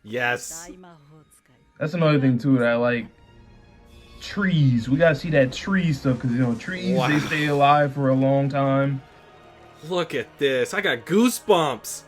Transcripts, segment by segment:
Yes. That's another thing too that I like. Trees. We gotta see that tree stuff because you know trees they stay alive for a long time. Look at this. I got goosebumps.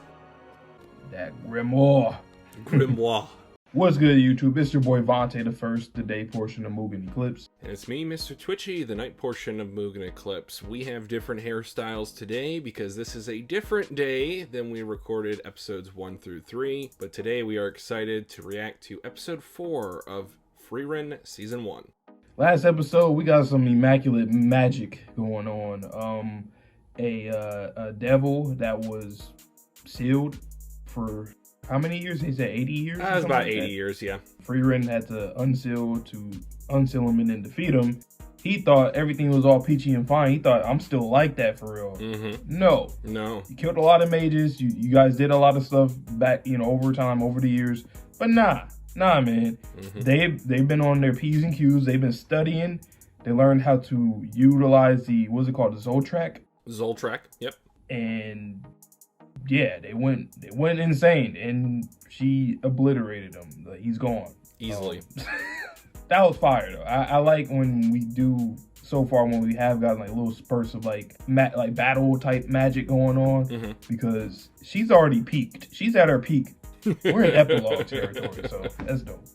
That grimoire. Grimoire. What's good, YouTube? It's your boy Vontae, the first, the day portion of Mugen Eclipse. And it's me, Mr. Twitchy, the night portion of Mugen Eclipse. We have different hairstyles today because this is a different day than we recorded episodes 1 through 3. But today we are excited to react to episode 4 of Frieren Season 1. Last episode, we got some immaculate magic going on. A devil that was sealed for how many years? They said 80 years? That was about 80 years, yeah. Frieren had to unseal him and then defeat him. He thought everything was all peachy and fine. He thought, I'm still like that for real. No. You killed a lot of mages. You guys did a lot of stuff back, over time, over the years. But nah, man. They've been on their P's and Q's. They've been studying. They learned how to utilize the, what's it called? The Zoltrak? Zoltrak, yep. And yeah, they went insane, and she obliterated him. Like, he's gone Easily. That was fire though. I like when we do so far when we have gotten like little spurts of like battle type magic going on because she's already peaked. She's at her peak. We're in epilogue territory, so that's dope.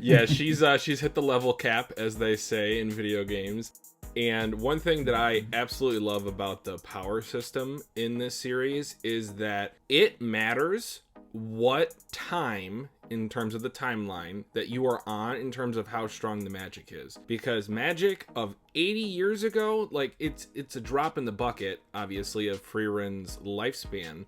Yeah, she's hit the level cap, as they say in video games. And one thing that I absolutely love about the power system in this series is that it matters what time, in terms of the timeline, that you are on in terms of how strong the magic is. Because magic of 80 years ago, like, it's a drop in the bucket, obviously, of Frieren's lifespan.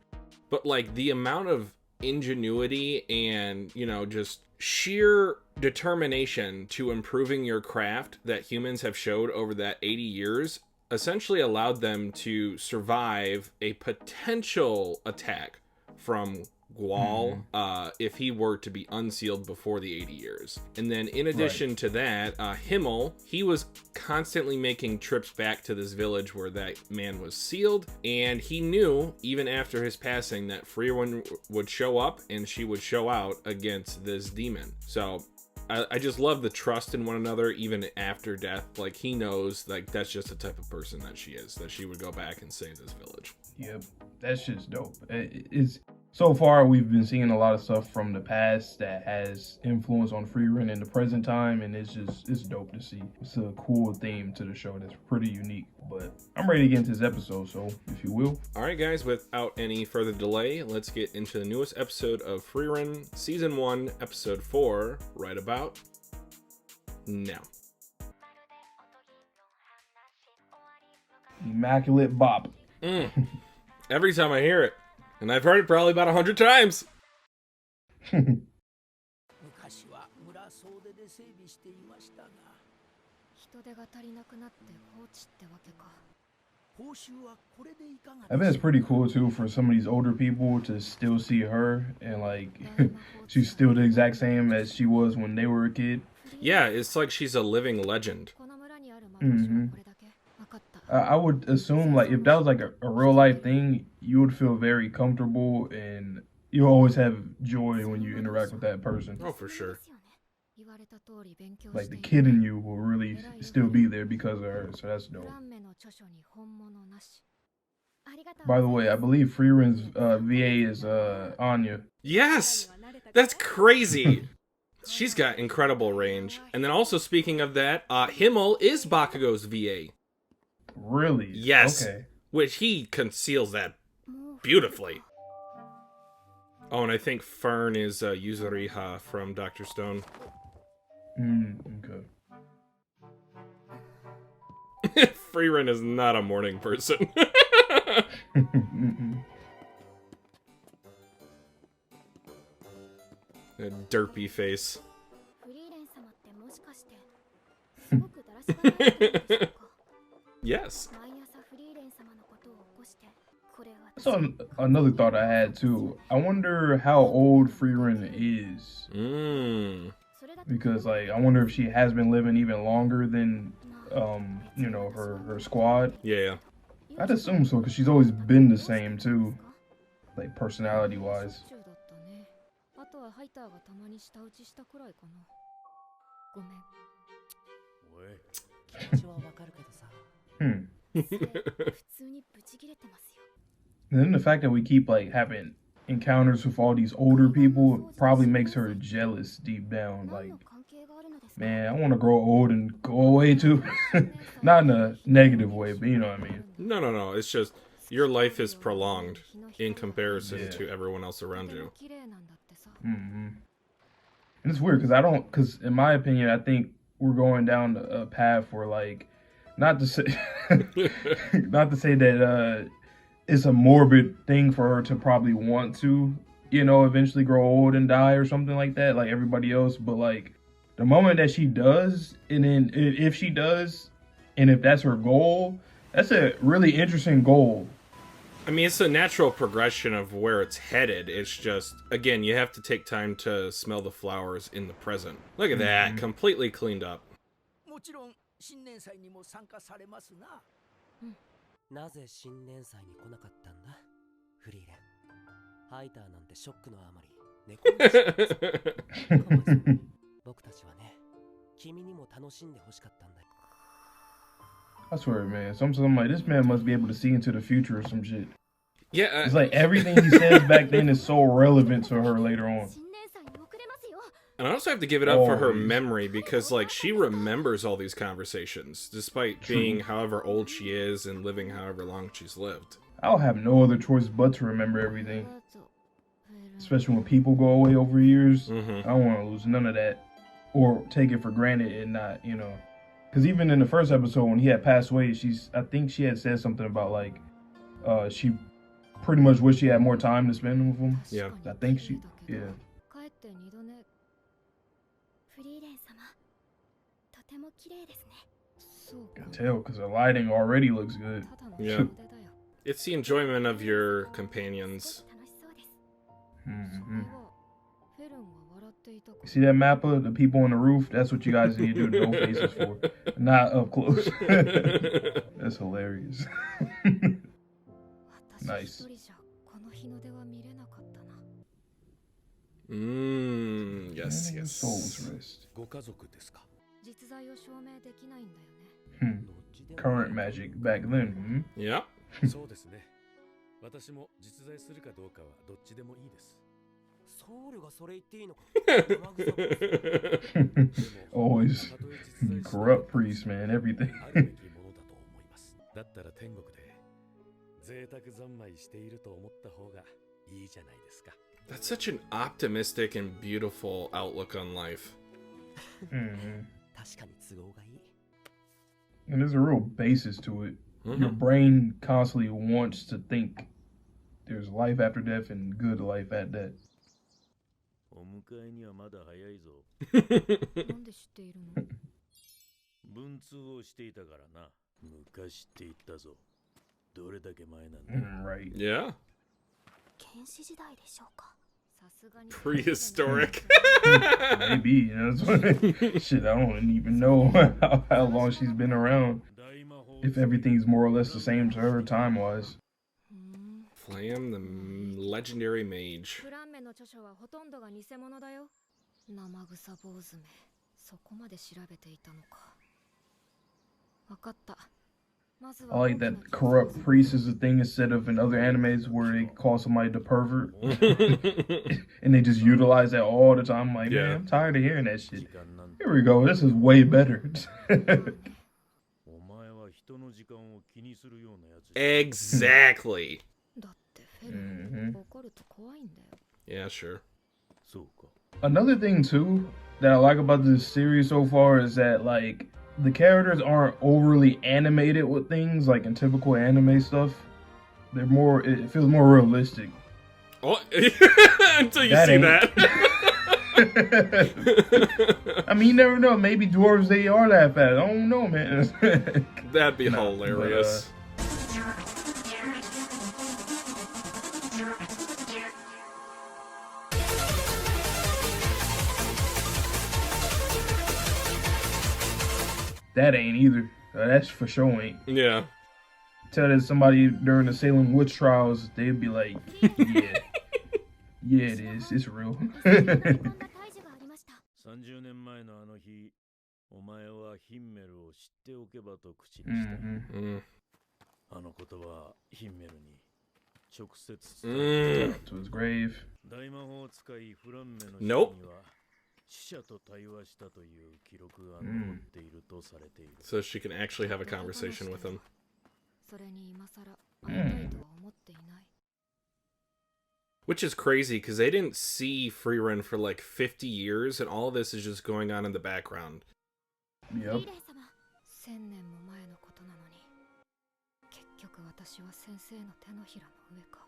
But, like, the amount of ingenuity and, just sheer determination to improving your craft that humans have showed over that 80 years essentially allowed them to survive a potential attack from Qual if he were to be unsealed before the 80 years. And then in addition to that, Himmel, he was constantly making trips back to this village where that man was sealed, and he knew even after his passing that Frieren would show up and she would show out against this demon. So I just love the trust in one another even after death. Like, he knows, like, that's just the type of person that she is, that she would go back and save this village. Yep, that's just dope. It's so far we've been seeing a lot of stuff from the past that has influence on Frieren in the present time, and it's dope to see. It's a cool theme to the show that's pretty unique. But I'm ready to get into this episode, so if you will. All right, guys, without any further delay, let's get into the newest episode of Frieren Season 1, Episode 4, right about now. Immaculate bop. Every time I hear it. And I've heard it probably about 100 times. I bet it's pretty cool too for some of these older people to still see her and like she's still the exact same as she was when they were a kid. Yeah, it's like she's a living legend. I would assume, like, if that was like a real life thing, you would feel very comfortable and you always have joy when you interact with that person. Oh, for sure. Like, the kid in you will really still be there because of her, so that's dope. By the way, I believe Frieren's VA is Anya. Yes! That's crazy! She's got incredible range. And then also, speaking of that, Himmel is Bakugo's VA. Really? Yes. Okay. Which he conceals that beautifully. Oh, and I think Fern is Yuzuriha from Dr. Stone. Okay. Frieren is not a morning person. A derpy face. Yes. So another thought I had too. I wonder how old Frieren is. Because like I wonder if she has been living even longer than her squad. Yeah. I'd assume so because she's always been the same too. Like personality wise. And then the fact that we keep like having encounters with all these older people probably makes her jealous deep down. Like, man, I want to grow old and go away too. Not in a negative way, but you know what I mean. No. It's just your life is prolonged in comparison to everyone else around you. Mm-hmm. And it's weird because in my opinion, I think we're going down a path where, like, not to say that it's a morbid thing for her to probably want to, eventually grow old and die or something like that, like everybody else. But like the moment that she does, and then if she does, and if that's her goal, that's a really interesting goal. I mean, it's a natural progression of where it's headed. It's just, again, you have to take time to smell the flowers in the present. Look at that, completely cleaned up. I swear, man. Something like this man must be able to see into the future or some shit. Yeah, it's like everything he says back then is so relevant to her later on. And I also have to give it up for her memory because, like, she remembers all these conversations despite being however old she is and living however long she's lived. I'll have no other choice but to remember everything. Especially when people go away over years. I don't want to lose none of that or take it for granted and not, Because even in the first episode when he had passed away, I think she had said something about, like, she pretty much wished she had more time to spend with him. Yeah. I think yeah. I can tell because the lighting already looks good. Yeah. It's the enjoyment of your companions. You see that mappa? The people on the roof? That's what you guys need to do no faces for. Not up close. That's hilarious. Nice. Yes. Soul's rest. Current magic back then. Yeah. Always corrupt priest, man. Everything. That's such an optimistic and beautiful outlook on life. And there's a real basis to it. Your brain constantly wants to think there's life after death and good life at that. Right. Yeah. Prehistoric. Maybe, shit, I don't even know how long she's been around. If everything's more or less the same to her time-wise. Flamme, the legendary mage. I like that corrupt priest is a thing instead of in other animes where they call somebody the pervert. And they just utilize that all the time. I'm like, man, I'm tired of hearing that shit. Here we go. This is way better. Exactly. Yeah, sure. Another thing, too, that I like about this series so far is that, like, the characters aren't overly animated with things like in typical anime stuff. They're more, it feels more realistic. Oh, until you see that. I mean, you never know. Maybe dwarves, they are that fast. I don't know, man. That'd be hilarious. That ain't either. That's for sure ain't. Yeah. Tell that somebody during the Salem witch trials, they'd be like, Yeah, it is. It's real. 30年前のあの日、お前はヒンメルを知っておけばと口にした。あの言葉、ヒンメルに直接伝えた。To his grave. 大魔法使いフランメの死には死者と対話したという記録が残っているとされている。So she can actually have a conversation with him. それに今更会いたいとは思っていない。 Which is crazy because they didn't see Frieren for like 50 years, and all this is just going on in the background. Yep. 1000年も前のことなのに、結局私は先生の手のひらの上か。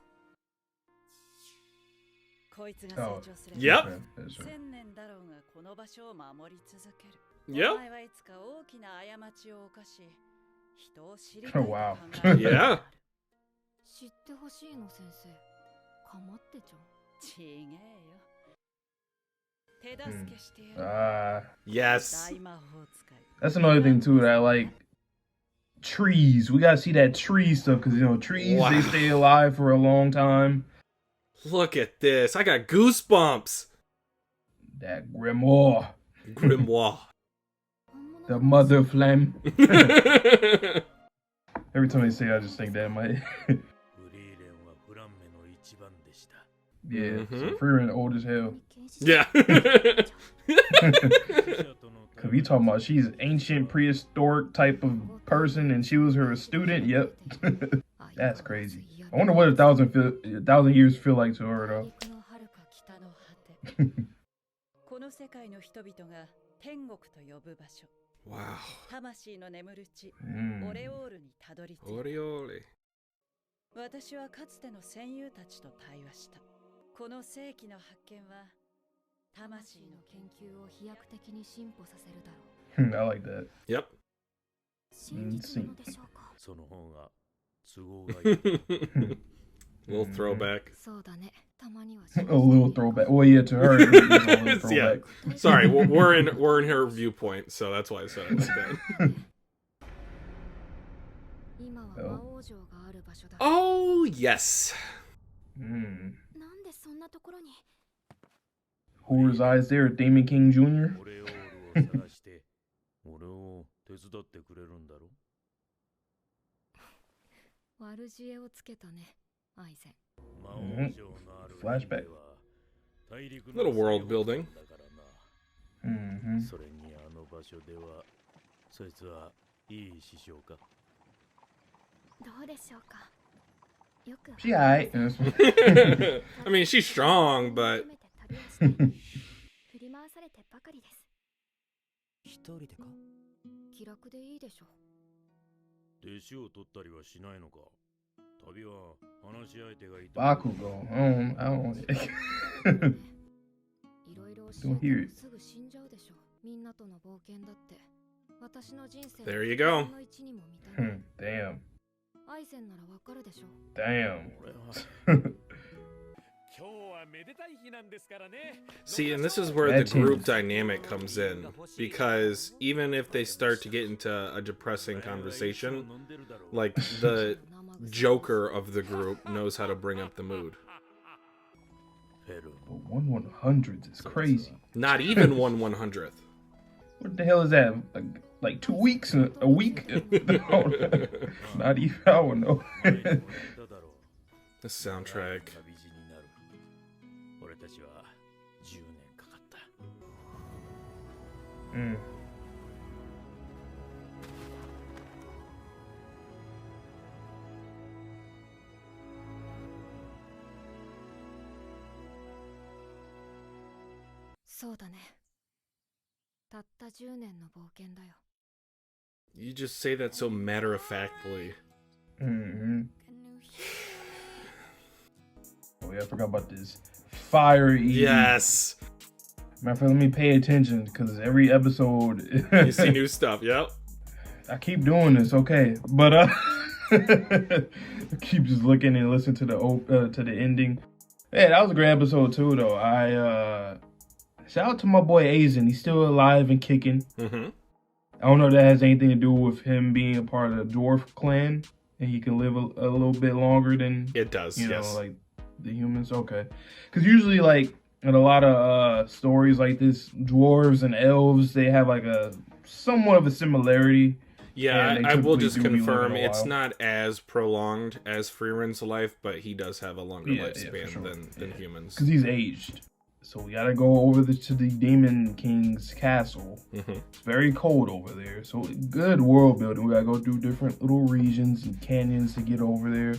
こいつが成長すれば、 Yep. 1000年だろうがこの場所を守り続ける。 Yep. お前はいつか大きな過ちを犯し、人を知りたいと考 Wow. える。 Yeah. 知ってほしいの先生。かまってちゃん。ちげえよ。手助けしてやる。 Yes. 大魔法使い。 That's another thing too that I like. Trees. We gotta see that tree stuff because you know trees Wow. they stay alive for a long time. Look at this. I got goosebumps. That grimoire. Grimoire. The mother Flamme. Every time they say it, I just think that in my head. フリーレンはフランメの一番でした。 Yeah, so Frieren old as hell. Yeah. Cause we talking about she's ancient prehistoric type of person and she was her student. Yep. That's crazy. I wonder what a thousand years feel like to her though. この世界の人々が天国と呼ぶ場所。 Wow. 魂の眠る地、オレオールにたどり着いた。 Oriole. 私はかつての戦友たちと対話した。この世紀の発見は魂の研究を飛躍的に進歩させるだろ I like that. Yep. う。真実なのでしょうか。その方が都合がいい。 Little throwback. そうだね。たまには A little throwback. Well, yeah, to her, it was a little Yeah. throwback. Sorry, we're in her viewpoint, so that's why I said it like that. 今は魔王城がある場所だ。 Oh yes. うんなんでそんなところに。 Who resides there? Damon King Jr.? オレオールを探して俺を手伝ってくれるんだろ。悪知恵をつけたね、アイゼン。魔王城のある Flashback. Little world building. それにあの場所ではそいつはいい師匠か。どうでしょうか。よく。 She alright. I mean, she's strong, but 振り回されてばかりです。一人でか。気楽でいいでしょ。弟子を取ったりはしないのか。旅は話し相手がいた。 Bakugo. I don't. いろいろ Don't hear it. すぐ死んじゃうでしょ。みんなとの冒険だって。私の人生 there you go. の一にも満たない。 Damn. アイゼンならわかるでしょ。 Damn. See, and this is where the group dynamic comes in, because even if they start to get into a depressing conversation, like the Joker of the group knows how to bring up the mood. 1/100th is crazy. Not even 1/100th. What the hell is that? Like 2 weeks? A week? Not even. I don't know. The soundtrack. 俺たちは10年かかった。 そうだね。たった10年の冒険だよ。 You just say that so matter-of-factly. Oh yeah, I forgot about this. Fire eating. Yes. Matter of fact, let me pay attention because every episode You see new stuff. Yep. I keep doing this, okay, but I keep just looking and listening to the ending. Yeah, that was a great episode too, though. Shout out to my boy Eisen. He's still alive and kicking. I don't know if that has anything to do with him being a part of the dwarf clan and he can live a little bit longer than It does. you know, yes. like The humans, okay. Because usually, like, in a lot of stories like this, dwarves and elves, they have like a somewhat of a similarity. Yeah, I will just confirm it's not as prolonged as Frieren's life, but he does have a longer lifespan than humans. Because he's aged. So we gotta go over to the Demon King's castle. It's very cold over there. So good world building. We gotta go through different little regions and canyons to get over there.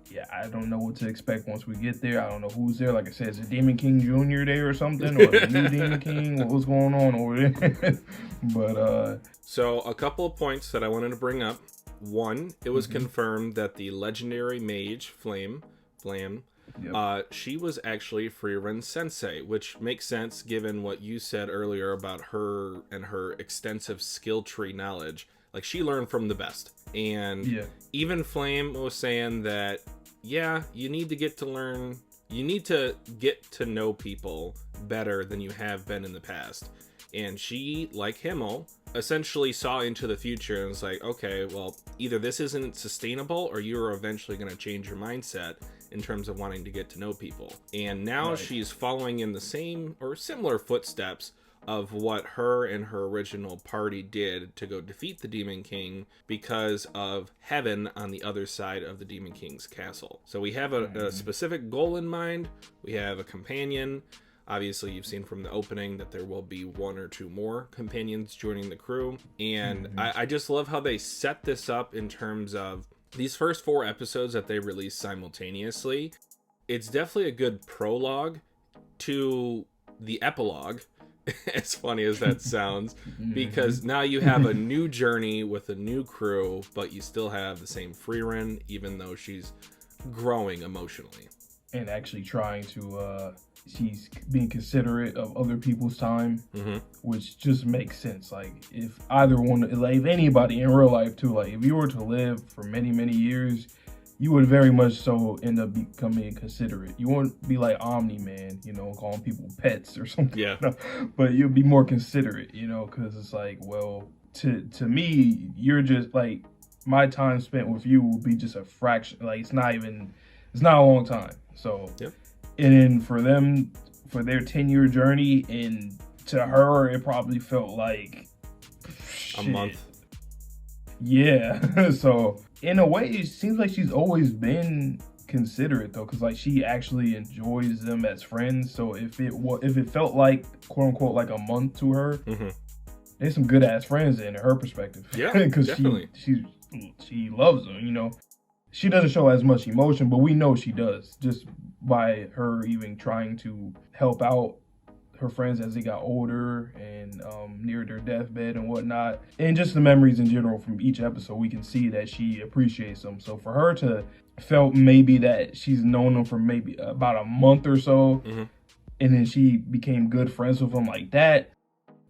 Yeah, I don't know what to expect once we get there. I don't know who's there. Like I said, is the Demon King Jr. there or something? Or the new Demon King? What's going on over there? But, So, a couple of points that I wanted to bring up. One, it was confirmed that the legendary mage, Flamme, she was actually Frieren Sensei, which makes sense given what you said earlier about her and her extensive skill tree knowledge. Like, she learned from the best. And even Flamme was saying that, yeah, you need to get to know people better than you have been in the past. And she, like Himmel, essentially saw into the future and was like, okay, well, either this isn't sustainable or you're eventually going to change your mindset in terms of wanting to get to know people. And now she's following in the same or similar footsteps of what her and her original party did to go defeat the Demon King because of heaven on the other side of the Demon King's castle. So we have a specific goal in mind. We have a companion. Obviously, you've seen from the opening that there will be one or two more companions joining the crew. And I just love how they set this up in terms of these first 4 episodes that they released simultaneously. It's definitely a good prologue to the epilogue, as funny as that sounds, because now you have a new journey with a new crew, but you still have the same Frieren, even though she's growing emotionally. And actually trying to, she's being considerate of other people's time, which just makes sense. Like, if either one, like, if anybody in real life too, like, if you were to live for many, many years, you would very much so end up becoming considerate. You won't be like Omni-Man, you know, calling people pets or something. Yeah. You know? But you'll be more considerate, you know, because it's like, well, to me, you're just like, my time spent with you will be just a fraction. Like, it's not a long time. So, and then for them, for their 10-year journey, and to her, it probably felt like a month. Yeah. So, in a way, it seems like she's always been considerate, though, because like she actually enjoys them as friends. So if it felt like, quote unquote, like a month to her, there's some good ass friends in her perspective. Yeah, because she loves them. You know, she doesn't show as much emotion, but we know she does just by her even trying to help out her friends as they got older and near their deathbed and whatnot. And just the memories in general from each episode, we can see that she appreciates them. So for her to felt maybe that she's known them for maybe about a month or so, and then she became good friends with them like that,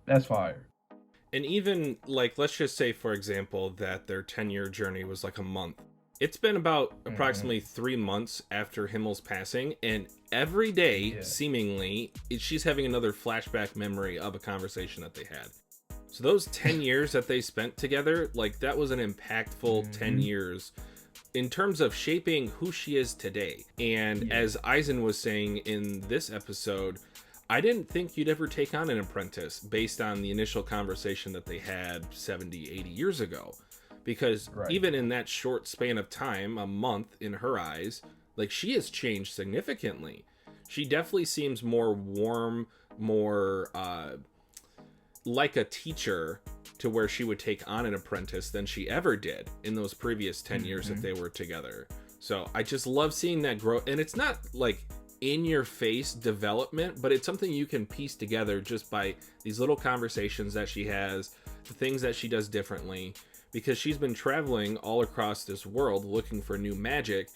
that's fire. And even, like, let's just say, for example, that their 10-year journey was like a month. It's been about approximately 3 months after Himmel's passing, and every day, seemingly, she's having another flashback memory of a conversation that they had. So those 10 years that they spent together, like, that was an impactful 10 years in terms of shaping who she is today. And as Eisen was saying in this episode, I didn't think you'd ever take on an apprentice based on the initial conversation that they had 70, 80 years ago. Because even in that short span of time, a month in her eyes, like, she has changed significantly. She definitely seems more warm, more like a teacher, to where she would take on an apprentice than she ever did in those previous 10 years that they were together. So I just love seeing that growth. And it's not like in your face development, but it's something you can piece together just by these little conversations that she has, the things that she does differently, because she's been traveling all across this world looking for new magic.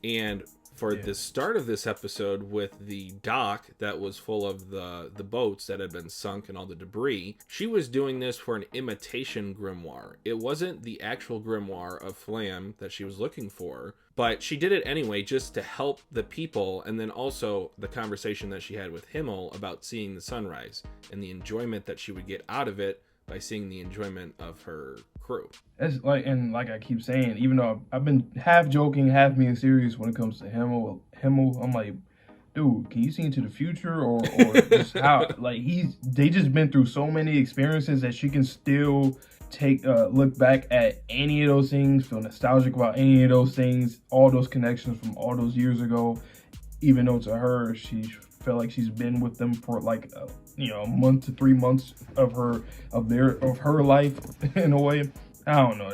And for the start of this episode, with the dock that was full of the boats that had been sunk and all the debris, she was doing this for an imitation grimoire. It wasn't the actual grimoire of Flamme that she was looking for, but she did it anyway just to help the people, and then also the conversation that she had with Himmel about seeing the sunrise and the enjoyment that she would get out of it by seeing the enjoyment of her crew. That's like, and like I keep saying, even though I've been half joking, half being serious when it comes to Himmel, I'm like, dude, can you see into the future or just how, like, they just been through so many experiences that she can still look back at any of those things, feel nostalgic about any of those things, all those connections from all those years ago, even though to her, she felt like she's been with them for like, a month to 3 months of her life in a way. I don't know.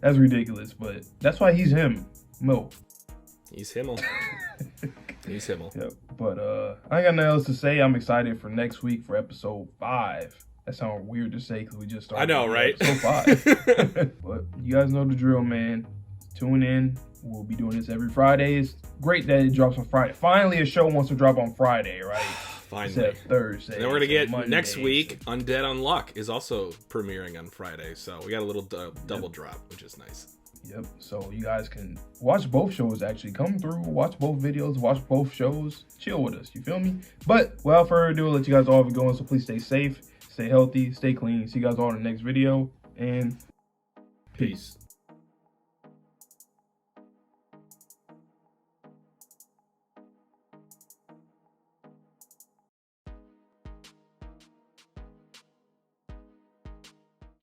That's ridiculous, but that's why he's him. He's Himmel. He's Himmel. Yep. But I ain't got nothing else to say. I'm excited for next week for episode 5. That sounds weird to say because we just started. I know, right? Episode 5. But you guys know the drill, man. Tune in. We'll be doing this every Friday. It's great that it drops on Friday. Finally, a show wants to drop on Friday, right? Finally. Instead of Thursday. And then we're going to get Monday, next week, Undead Unluck is also premiering on Friday. So we got a little double drop, which is nice. Yep. So you guys can watch both shows, actually. Come through, watch both videos, watch both shows. Chill with us. You feel me? But without further ado, I'll let you guys all be going. So please stay safe, stay healthy, stay clean. See you guys all in the next video. And peace.